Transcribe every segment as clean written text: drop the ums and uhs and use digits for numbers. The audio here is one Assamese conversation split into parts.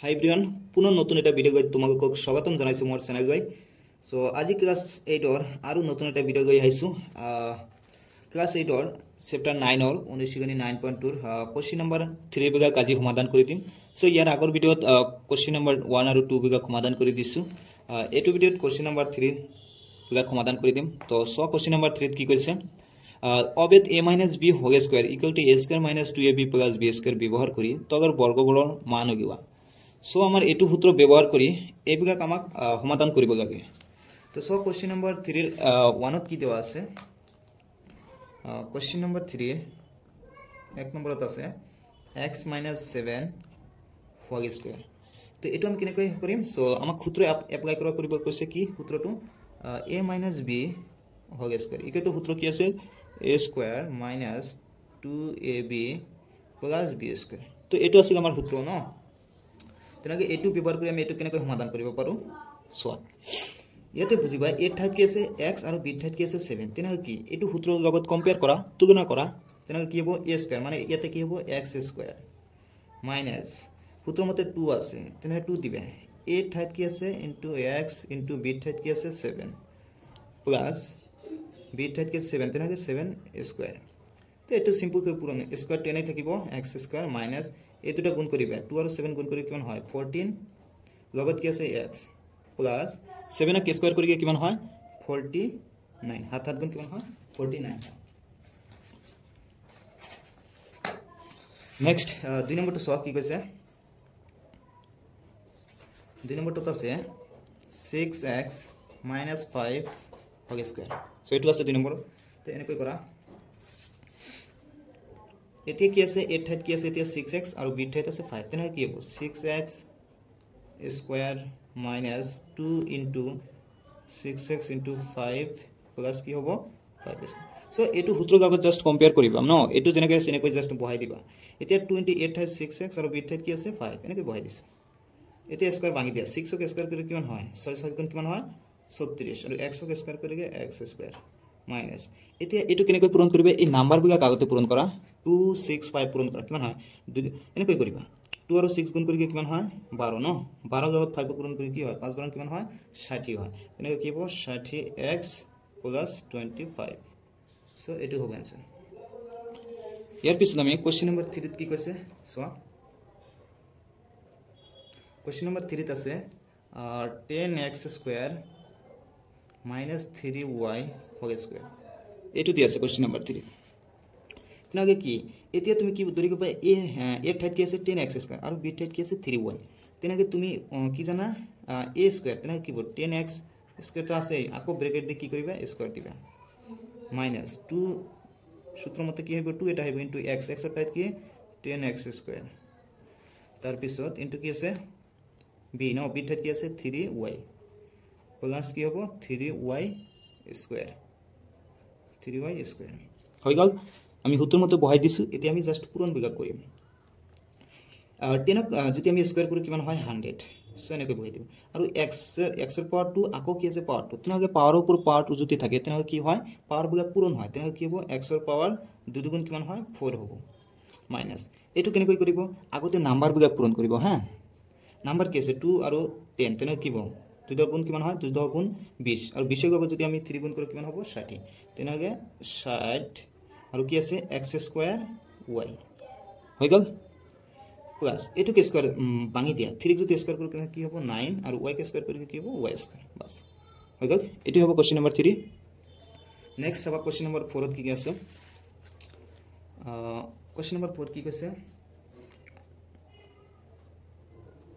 হাই এভৰিওয়ান পুনৰ নতুন এটা ভিডিও গৈ তোমালোকক স্বাগতম জনাইছো মোৰ চেনেল গৈ সো আজি ক্লাস 8 অৰ আৰু নতুন এটা ভিডিও গৈ আহিছো ক্লাস 8 অৰ চ্যাপ্টাৰ 9 অৰ 19 9.2 কোশ্চেন নম্বৰ 3 বিগা কাজি সমাধান কৰি দিম সো ইয়াৰ আগৰ ভিডিওত কোশ্চেন নম্বৰ 1 আৰু 2 বিগা সমাধান কৰি দিছো এটো ভিডিওত কোশ্চেন নম্বৰ 3 বিগা সমাধান কৰি দিম তো সো কোশ্চেন নম্বৰ 3 কি কৈছে অবেদ a - b whole square equal to a square - 2ab + b square ব্যৱহাৰ কৰি তগৰ বৰ্গমূলৰ মান উলিওৱা সো আমাৰ এটো সূত্ৰ ব্যৱহাৰ কৰি এই বিভাগ আমাক সমাধান কৰিব লাগে তো সো কোশ্চেন নম্বৰ 3 1 ত কি দেৱা আছে কোশ্চেন নম্বৰ 3 এক নম্বৰত আছে x - 7 হোল স্কয়াৰ তো এটো আমি কেনেকৈ কৰিম সো আমাক সূত্ৰ এপ্লাই কৰিব কৈছে কি সূত্ৰটো a - b whole square equal to সূত্ৰ কি আছে a square - 2ab + b square তো এটো আছিল আমাৰ সূত্ৰ ন তেনাকে এটো ব্যৱহাৰ কৰি আমি এটো কেনেকৈ সমাধান কৰিব পাৰো সো ইয়াতে বুজিবা এ ঠাইত কি আছে x আৰু b ঠাইত কি আছে 7 তেনাকে কি এটো সূত্ৰৰ লগত কম্পেয়াৰ কৰা তুলনা কৰা তেনাকে কি হ'ব a স্কয়াৰ মানে ইয়াতে কি হ'ব x স্কয়াৰ মাইনাস সূত্ৰৰ মতে 2 আছে তেনাকে 2 দিবে a ঠাইত কি আছে * x * b ঠাইত কি আছে 7 প্লাস b ঠাইত কি 7 তেনাকে 7 স্কয়ার তো এটো সিম্পল কৈ পূৰণ স্কয়াৰ 10 থাকিব x স্কয়াৰ মাইনাস এই দুটা গুণ কৰিবা 2 আৰু 7 গুণ কৰি কিমান হয় 14 লগত কি আছে x প্লাস 7 ক স্কয়ার কৰি কিমান হয় 49 হাত হাত গুণ কিমান হয় 49 নেক্সট 2 নম্বৰটো সলভ কি কৈছে 2 নম্বৰটো আছে 6x - 5 হোল স্কয়াৰ সো এটো আছে 2 নম্বৰ তো এনেকৈ কৰা এতিয়া কি আছে a ঠাইত কি আছে এতিয়া 6x আৰু b ঠাইত আছে 5 তেনে কি হ'ব 6x স্কয়ার - 2 6x * 5 প্লাস কি হ'ব 5 সো এটো সূত্ৰৰ আগত জাস্ট কম্পেয়াৰ কৰিবা ন এটো যেনেকৈ আছে এনেকৈ জাস্ট বহাই দিবা এতিয়া 28 ঠাইত 6x আৰু b ঠাইত কি আছে 5 এনেকৈ বহাই দিছে এতিয়া স্কয়াৰ ভাঙি দিয়া 6 ক স্কয়াৰ কৰি কিমান হয় 6 গুণ কিমান হয় 36 আৰু x ক স্কয়াৰ কৰি x স্কয়াৰ মাইনাস এতিয়া এটো কেনেকৈ পূৰণ কৰিবা এই নাম্বাৰ বিভাগ আগতে পূৰণ কৰা 2 6 5 পূৰণ কৰা কিমান হয় এনেকৈ কৰিবা 2 আৰু 6 গুণ কৰি কিমান হয় 12 ন 12 লগত 5 পূৰণ কৰি কি হয় 5 12 কিমান হয় 60 হয় এনেকৈ কি হ'ব 60x + 25 সো এটো হ'ব आंसर ইয়াৰ পিছত আমি কোশ্চেন নম্বৰ 3 ত কি কৈছে সো কোশ্চেন নম্বৰ 3 ত আছে 10x square - 3y whole square এটো দি আছে কোশ্চেন নম্বৰ 3 তেনাকে কি এতিয়া তুমি কি ধৰি গবা a ঠাইত কি আছে 10x স্কয়াৰ আৰু b ঠাইত কি আছে 3y তেনাকে তুমি কি জানা a স্কয়ার তেনাকে কি 10x স্কয়ারটা আছে আকৌ ব্র্যাকেট দি কি কৰিবা স্কয়ার দিবা মাইনাস 2 সূত্র মতে কি হবে 2 এটা হবে ইনটু x x এর ঠাইত কি 10x স্কয়ার তার পিছত ইনটু কি আছে b ন b ঠাইত কি আছে 3y প্লাস কি হ'ব 3y স্কয়ার 3y স্কয়ার হৈ গল আমি সূত্ৰৰ মতে বহাই দিছো এতিয়া আমি জাস্ট পূৰণ বিভাগ কৰিম 10 যদি আমি স্কয়াৰ কৰো কিমান হয় 100 সো এনেকৈ বহাই দিম আৰু x এৰ পাওয়াৰ 2 আকৌ কি আছে পাওয়াৰ 2 তেনকে পাওয়াৰৰ ওপৰ পাওয়াৰ 2 যদি থাকে তেনকে কি হয় পাওয়াৰ বিভাগ পূৰণ হয় তেনকে কি হ'ব x এর পাওয়ার 2 দুগুণ কিমান হয় 4 হ'ব মাইনাস এটো কেনেকৈ কৰিব আগতে নাম্বাৰ বিভাগ পূৰণ কৰিব হ্যাঁ নাম্বাৰ কি আছে 2 আৰু 10 তেনকে কি হ'ব 2 গুণ কিমান হয় 2 গুণ 20 আৰু 20 এৰ লগত যদি আমি 3 গুণ কৰো কিমান হ'ব 60 তেনকে 60 আৰু কি আছে x স্কয়ার y হৈ গল প্লাস এটো কে স্কয়ার ভাঙি দিয়া 3 যদি স্কয়ার কৰো কি হ'ব 9 আৰু y কে স্কয়াৰ কৰি কি হ'ব y স্কয়াৰ বাস হৈ গল এটো হ'ব কোশ্চেন নম্বৰ 3 নেক্সট হ'ব কোশ্চেন নম্বৰ 4 ত কি আছে কোশ্চেন নম্বৰ 4 কি কৈছে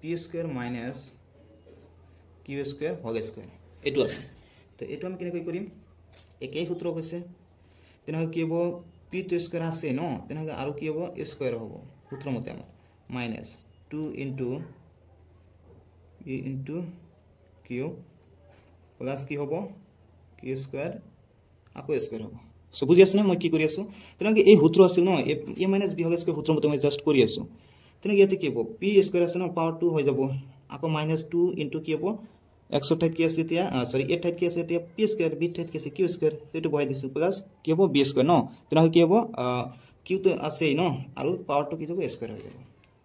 p square - q square whole square এটো আছে তো এটো আমি কেনেকৈ কৰিম একেই সূত্ৰ কৈছে তেনকে কি হ'ব p to স্কয়াৰ আছে ন তেনকে আৰু কি হ'ব স্কয়াৰ হ'ব সূত্ৰ মতে আমাৰ মাইনাস 2 e q প্লাস কি হ'ব q স্কয়ার আকৌ স্কয়ার হ'ব সো বুজি আছে না মই কি কৰি আছো তেনকে এই সূত্ৰ আছে ন a - b হোল স্কয়াৰ সূত্ৰ মতে মই জাস্ট কৰি আছো তেনকে ইয়াতে কি হ'ব p স্কয়ার আছে ন পাওয়ার 2 হৈ যাব আকৌ -2 কি হ'ব x ঠাইত কি আছে এতিয়া সরি a ঠাইত কি আছে এতিয়া p স্কয়ার b ঠাইত কি আছে q স্কয়ার এটো বহাই দিছো প্লাস কি হ'ব b স্কয়ার ন তেনকে কি হ'ব q তো আছে ন আৰু পাওয়ার 2 কি যাব স্কয়ার হৈ যাব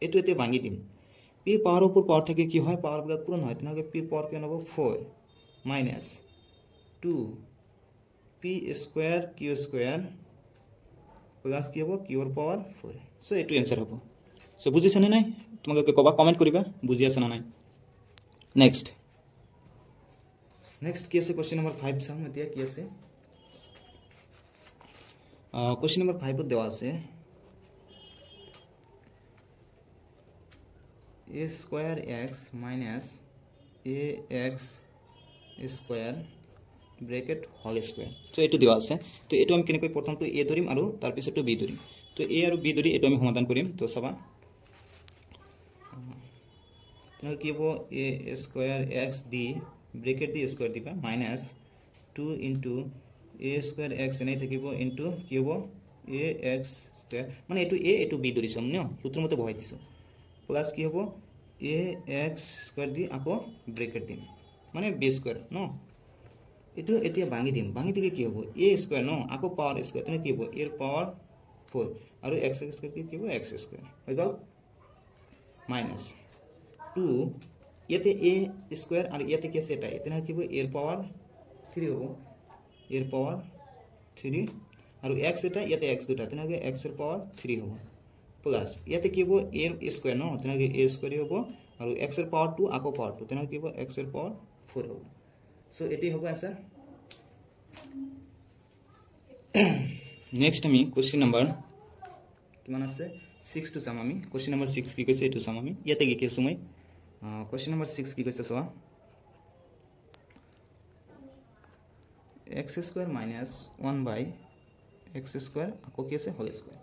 এটো এতে ভাঙি দিম পি পাওয়ার উপর পাওয়ার থেকে কি হয় পাওয়ার বিভাগ পূরণ হয় তাহলে পি পাওয়ার কি নেব 4 minus 2 p square q square plus কি হবো কিউর পাওয়ার 4 সো এটু आंसर হবো সো বুঝিছ না নাই তোমাকে কবা কমেন্ট করিবা বুঝি আছে না নাই নেক্সট কি আছে কোশ্চেন নাম্বার 5 সাম এতিয়া কি আছে কোশ্চেন নাম্বার 5 ত দেওয়া আছে a square x minus ax square bracket whole square তো এটু দেওয়া আছে তো এটু আমি কেনেকৈ প্ৰথমটো a ধৰিম আৰু তাৰ পিছটো b ধৰিম তো a আৰু b ধৰি এটু আমি সমাধান কৰিম তো চাবা তাহলে কি হ'ব a square x d bracket the square দিবা minus 2 into a square x এনে থাকিব into কি হ'ব ax square মানে এটু a এটু b ধৰিছো ন সূত্ৰৰ মতে বহাই দিছো প্লাস কি হ'ব ax square দি আকৌ ব্রেকেট দিম মানে b square ন এটু এতিয়া ভাঙি দিম ভাঙি দিলে কি হ'ব a square ন আকৌ পাওয়ার স্কয়ার তেনে কি হ'ব a এর পাওয়ার 4 আৰু x স্কয়াৰ কি হ'ব x স্কয়াৰ হৈ গল মাইনাস 2 ইয়াতে a স্কয়াৰ আৰু ইয়াতে কি আছে এটা তেনে কি হ'ব a এৰ পাওয়াৰ 3 হ'ব a এৰ পাওয়াৰ 3 আৰু x এটা ইয়াতে x দুটা তেনে কি x এর পাওয়ার 3 হ'ব প্লাস ইয়াতে কি হ'ব a এর স্কয়ার ন তেনে কি a স্কয়ার হ'ব আৰু x এর পাওয়ার 2 আকৌ পাওয়ার 2 তেনে কি হ'ব x এর পাওয়ার 4 হ'ব সো এটি হবে आंसर नेक्स्ट আমি কোশ্চেন নাম্বার কিমান আছে 6 টু সাম আমি কোশ্চেন নাম্বার 6 কি কৈছে এটু সাম আমি ইয়াতে কি কৈছো মই কোশ্চেন নাম্বার 6 কি কৈছে সোয়া x স্কয়ার মাইনাস 1 বাই x স্কয়ার আকৌ কি আছে হোল স্কয়ার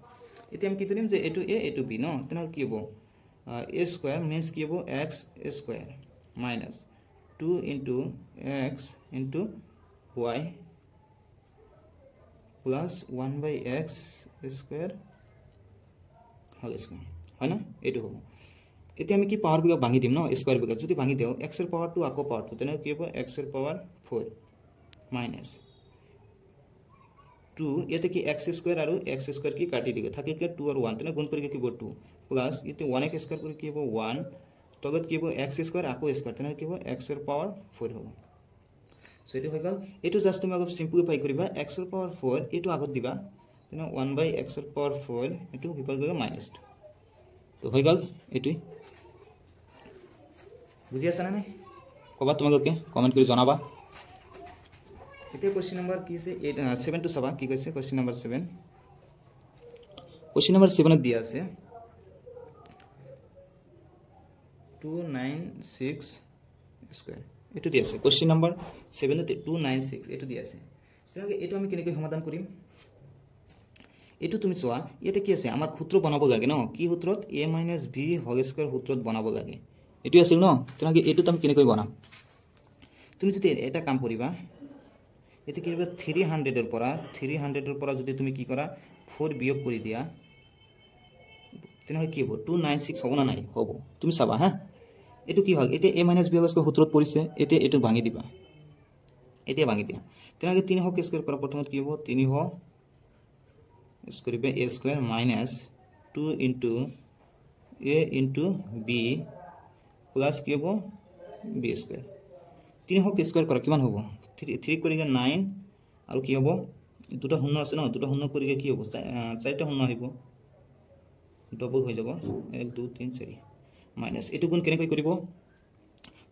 এতিয়া আমি কি ধৰিম যে এটু a এটু b ন তেনে কি হ'ব a স্কয়ার মিন্স কি হ'ব x square minus 2 into x into y plus 1 by x square whole square है ना एटु हो এতিয়া আমি কি পাওয়ার বিভাগ ভাঙি দিম ন স্কয়ার বিভাগ যদি ভাঙি দেও x এর পাওয়ার 2 আকো পাওয়ার 2 তেনে কি হবে x এর পাওয়ার 4 মাইনাস 2 এতে কি x স্কয়ার আৰু x স্কয়াৰ কি কাটি দিবে থাকে কি 2 আৰ 1 তেনে গুণ কৰি কি হ'ব 2 প্লাস এতে 1x স্কয়াৰ কৰি কি হ'ব 1 তগত কি হ'ব x স্কয়ার আকো স্কয়ার তেনে কি হ'ব x এর পাওয়ার 4 হ'ব সো এটো হৈ গল এটো জাস্ট তুমি আগত সিম্পলিফাই কৰিবা x এর পাওয়ার 4 এটো আগত দিবা তেনে 1 বাই x এর পাওয়ার 4 এটো বিভাগ গৈ মাইনাস 2 তো হৈ গল এটোই বুঝি আছে না নাই কবা তোমালোকে কমেন্ট কৰি জনাবা এতিয়া কোশ্চেন নাম্বার কি আছে 7 টু সবা কি কৈছে কোশ্চেন নাম্বার 7 কোশ্চেন নাম্বার 7 দিয়া আছে 296 স্কয়ার এটো দিয়া আছে কোশ্চেন নাম্বার 7 তে 296 এটো দিয়া আছে তাহলে এটো আমি কেনেকৈ সমাধান কৰিম এটো তুমি চোৱা ইয়াতে কি আছে আমাৰ সূত্ৰ বনাব লাগে ন কি সূত্ৰত a - b হোল স্কয়াৰ সূত্ৰত বনাব লাগে এটো আছিল ন তাহলে এটো তুমি কেনেকৈ বনাম তুমি যদি এটা কাম কৰিবা এতে কি হবে 300 এৰ পৰা যদি তুমি কি কৰা 4 বিয়োগ কৰি দিয়া তেনে কি হ'ব 296 হ'ব না নাই হ'ব তুমি চাবা হা এটো কি হয় এতে a - b স্কয়ার সূত্ৰত পৰিছে এতে এটো ভাঙি দিবা এতে ভাঙি দিয়া তেনে 3 হোক স্কয়ার কৰা প্ৰথমত কি হ'ব 3 হ স্কয়ার হবে a square minus 2 into a into b plus কি হ'ব b স্কয়ার 3 হোক স্কয়ার কৰা কিমান হ'ব 3 কৰিলে 9 আৰু কি হ'ব দুটা শূন্য আছে ন দুটা শূন্য কৰিলে কি হ'ব চাৰিটা শূন্য আহিব ডবল হৈ যাব 1 2 3 4 মাইনাস এটো গুণ কেনেকৈ কৰিব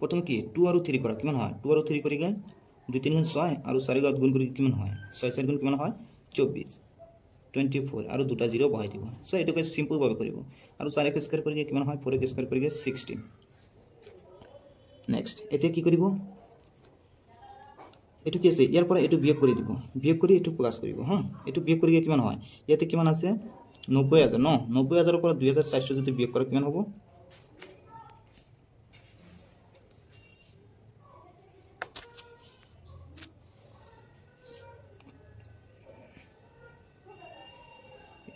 প্ৰথম কি 2 আৰু 3 কৰা কিমান হয় 2 আৰু 3 কৰিলে 2 3 গুণ 6 আৰু 4 গুণ গুণ কৰি কিমান হয় 6 4 গুণ কিমান হয় 24 24 আৰু দুটা 0 বহাই দিব সো এটোকে সিম্পল ভাবে কৰিব আৰু 4 স্কয়াৰ কৰিলে কিমান হয় 4 স্কয়াৰ কৰিলে 16 নেক্সট এতে কি কৰিব এটো কি আছে ইয়াৰ পৰা এটো বিয়োগ কৰি দিব বিয়োগ কৰি এটো প্লাস কৰিব হা এটো বিয়োগ কৰিলে কিমান হয় ইয়াতে কিমান আছে 90000 ন 90000 ৰ পৰা 2400 যদি বিয়োগ কৰা কিমান হ'ব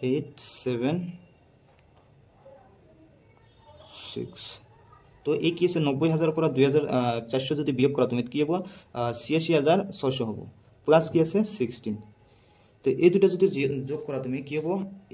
876 তো এই কি আছে 90000 পৰা 2400 যদি বিয়োগ কৰা তুমি কি হ'ব 86600 হ'ব প্লাস কি আছে 16 তো এই দুটা যদি যোগ কৰা তুমি কি হ'ব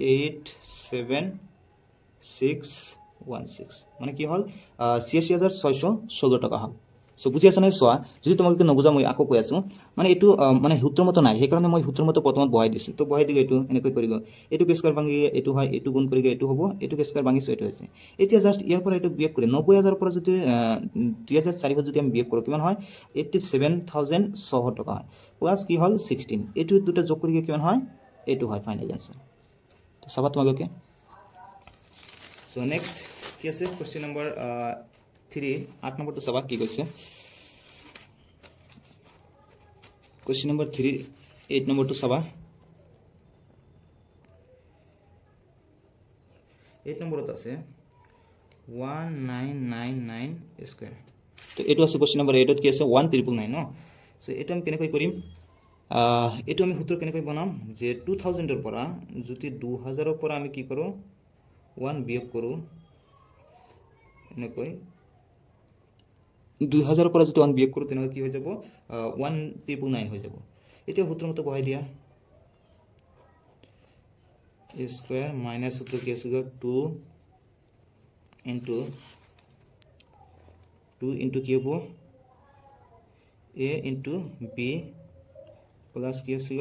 876 16 মানে কি হল 86614 টাকা হল সো বুঝি আছে নাই সোয়া যদি তোমাকে নবুজা মই আকো কৈ আছো মানে এটু মানে সূত্র মত নাই সেই কারণে মই সূত্র মত প্রথমত বহাই দিছো তো বহাই দিগে এটু এনেকৈ কৰি গল এটু কে স্কয়াৰ ভাঙি এটু হয় এটু গুণ কৰি গে এটু হ'ব এটু কে স্কয়াৰ ভাঙিছো এটু হৈছে এতিয়া জাস্ট ইয়াৰ পৰা এটু বিয়োগ কৰি 90000 পৰা যদি 2400 যদি আমি বিয়োগ কৰো কিমান হয় 87600 টাকা হয় প্লাস কি হল 16 এটু দুটা যোগ কৰি গে কিমান হয় এটু হয় ফাইনাল आंसर তো সবা তোমাকে সো নেক্সট কি আছে কোশ্চেন নাম্বার 3 8 নম্বর তো সবা কি কইছে क्वेश्चन नंबर 3 8 नंबर तो सवा 8 नंबर আছে 1999 স্কয়ার তো এটো আছে क्वेश्चन नंबर 8 ত কি আছে 1999 ন সো এটো আমি কেনেকৈ কৰিম এটো আমি সূত্ৰ কেনেকৈ বনাম যে 2000 এৰ পৰা যদি 2000 এৰ পৰা আমি কি কৰো 1 বিয়োগ কৰো এনেকৈ 2000 পৰা যদি 1 বিয়োগ কৰো তেনে কি হৈ যাব 1999 হৈ যাব এতিয়া সূত্ৰ মতে বহাই দিয়া a স্কয়াৰ মাইনাস সূত্ৰ কি আছে 2 into কি হ'ব a into b প্লাস কি আছে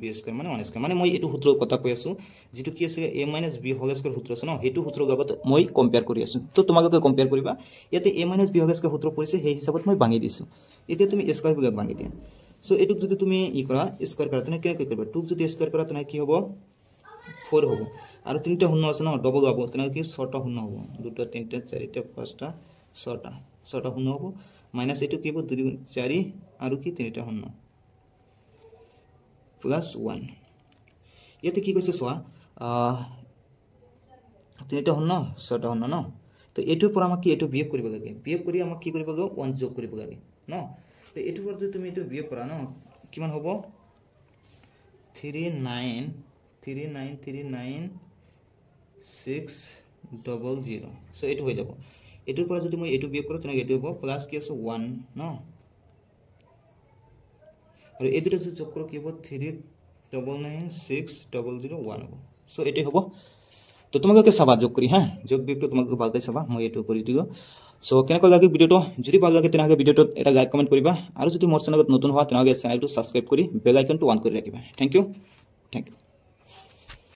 b স্কয়ার মানে 1 স্কয়ার মানে মই এটো সূত্ৰৰ কথা কৈ আছো যেটো কি আছে a - b হোল স্কয়াৰ সূত্ৰ আছে ন হেতু সূত্ৰৰ লগত মই কম্পেয়াৰ কৰি আছো তো তোমালোকে কম্পেয়াৰ কৰিবা ইয়াতে a - b হোল স্কয়াৰ সূত্ৰ পৰিছে সেই হিচাপত মই ভাঙি দিছো এতিয়া তুমি a স্কয়াৰ বিভাগ ভাঙি দিয়া সো এটুক যদি তুমি ই কৰা স্কয়াৰ কৰা তেনে কি কৰিবা 2 যদি স্কয়াৰ কৰা তেনে কি হ'ব 4 হ'ব আৰু তিনটা শূন্য আছে ন ডবল হ'ব তেনে কি 6টা শূন্য হ'ব 2টা 3টা 4টা 5টা 6টা শূন্য হ'ব মাইনাস এটু কি হ'ব 2 4 আৰু কি 3টা শূন্য প্লাস 1 ইয়াতে কি কৈছে সোয়া 3টা শূন্য 6টা শূন্য ন তো এটুৰ পৰা আমাক কি এটু বিয়োগ কৰিব লাগে বিয়োগ কৰি আমাক কি কৰিব লাগে 1 যোগ কৰিব লাগে ন তো এটুৰ পৰা তুমি এটু বিয়োগ কৰা ন কিমান হ'ব 3939600 সো এটু হৈ যাব এটুৰ পৰা যদি মই এটু বিয়োগ কৰো তেনে এটু হ'ব প্লাস কি আছে 1 ন আৰু এই দুটা যোগ কৰোঁ কি হ'ব 3999600 হ'ব সো এটাই হ'ব তো তোমালোকে চাবা যোগ কৰি হ্যাঁ যোগ বিয়োগটো তোমালোকে ভালকৈ চাবা মই এটু কৰি দিও সো কেনেকৈ লাগে ভিডিওটো যদি ভাল লাগে তেনে ভিডিওটো এটা লাইক কমেন্ট কৰিবা আৰু যদি মোৰ চেনেলত নতুন হোৱা তেনে চেনেলটো সাবস্ক্ৰাইব কৰি বেল আইকনটো অন কৰি ৰাখিবা থ্যাংক ইউ